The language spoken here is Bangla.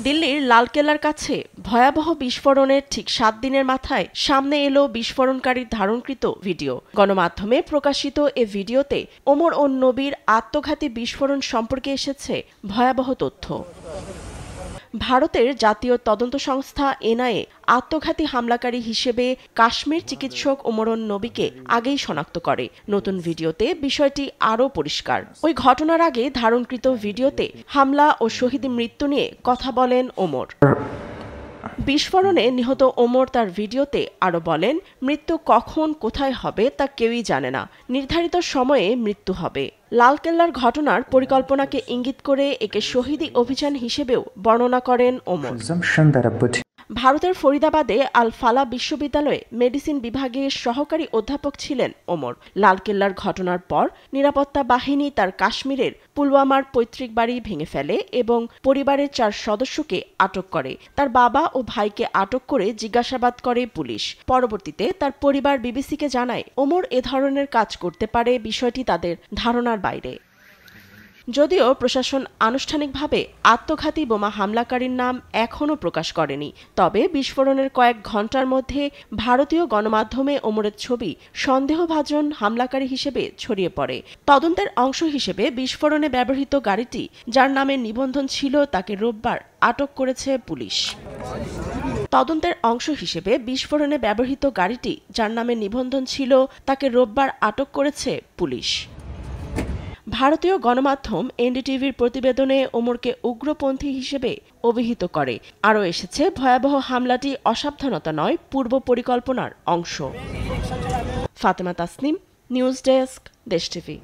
দিল্লির লালকেল্লার কাছে ভয়াবহ বিস্ফোরণের ঠিক 7 দিনের মাথায় সামনে এলো বিস্ফোরণকারীর ধারণকৃত ভিডিও। গণমাধ্যমে প্রকাশিত এ ভিডিওতে ওমর ও নবীর আত্মঘাতী বিস্ফোরণ সম্পর্কে এসেছে ভয়াবহ তথ্য। ভারতের জাতীয় তদন্ত সংস্থা এনআইএ আত্মঘাতী হামলাকারী হিসেবে কাশ্মীর চিকিৎসক ওমর নবীকে আগেই শনাক্ত করে। নতুন ভিডিওতে বিষয়টি আরও পরিষ্কার। ওই ঘটনার আগে ধারণকৃত ভিডিওতে হামলা ও শহীদ মৃত্যু নিয়ে কথা বলেন ওমর। বিস্ফোরণে নিহত ওমর তার ভিডিওতে আরও বলেন, মৃত্যু কখন কোথায় হবে তা কেউই জানে না, নির্ধারিত সময়ে মৃত্যু হবে। লালকেল্লার ঘটনার পরিকল্পনাকে ইঙ্গিত করে একে শহীদি অভিযান হিসেবেও বর্ণনা করেন ওমর। ভারতের ফরিদাবাদে আল ফালা বিশ্ববিদ্যালয়ে মেডিসিন বিভাগের সহকারী অধ্যাপক ছিলেন ওমর। লালকেল্লার ঘটনার পর নিরাপত্তা বাহিনী তার কাশ্মীরের পুলওয়ামার পৈতৃক বাড়ি ভেঙে ফেলে এবং পরিবারের 4 সদস্যকে আটক করে। তার বাবা ও ভাইকে আটক করে জিজ্ঞাসাবাদ করে পুলিশ। পরবর্তীতে তার পরিবার বিবিসিকে জানায়, ওমর এ ধরনের কাজ করতে পারে বিষয়টি তাদের ধারণার বাইরে। যদিও প্রশাসন আনুষ্ঠানিকভাবে আত্মঘাতী বোমা হামলাকারীর নাম এখনও প্রকাশ করেনি, তবে বিস্ফোরণের কয়েক ঘণ্টার মধ্যে ভারতীয় গণমাধ্যমে ওমরের ছবি সন্দেহভাজন হামলাকারী হিসেবে ছড়িয়ে পড়ে। তদন্তের অংশ হিসেবে বিস্ফোরণে ব্যবহৃত গাড়িটি, যার নামে নিবন্ধন ছিল, তাকে রোববার আটক করেছে পুলিশ। তদন্তের অংশ হিসেবে বিস্ফোরণে ব্যবহৃত গাড়িটি, যার নামে নিবন্ধন ছিল, তাকে রোববার আটক করেছে পুলিশ। ভারতীয় গণমাধ্যম এনডিটিভির প্রতিবেদনে ওমরকে উগ্রপন্থী হিসেবে অভিহিত করে। আরও এসেছে, ভয়াবহ হামলাটি অসাবধানতা নয়, পূর্ব পরিকল্পনার অংশ। ফাতেমা তাসনিম, নিউজ ডেস্ক, দেশ টিভি।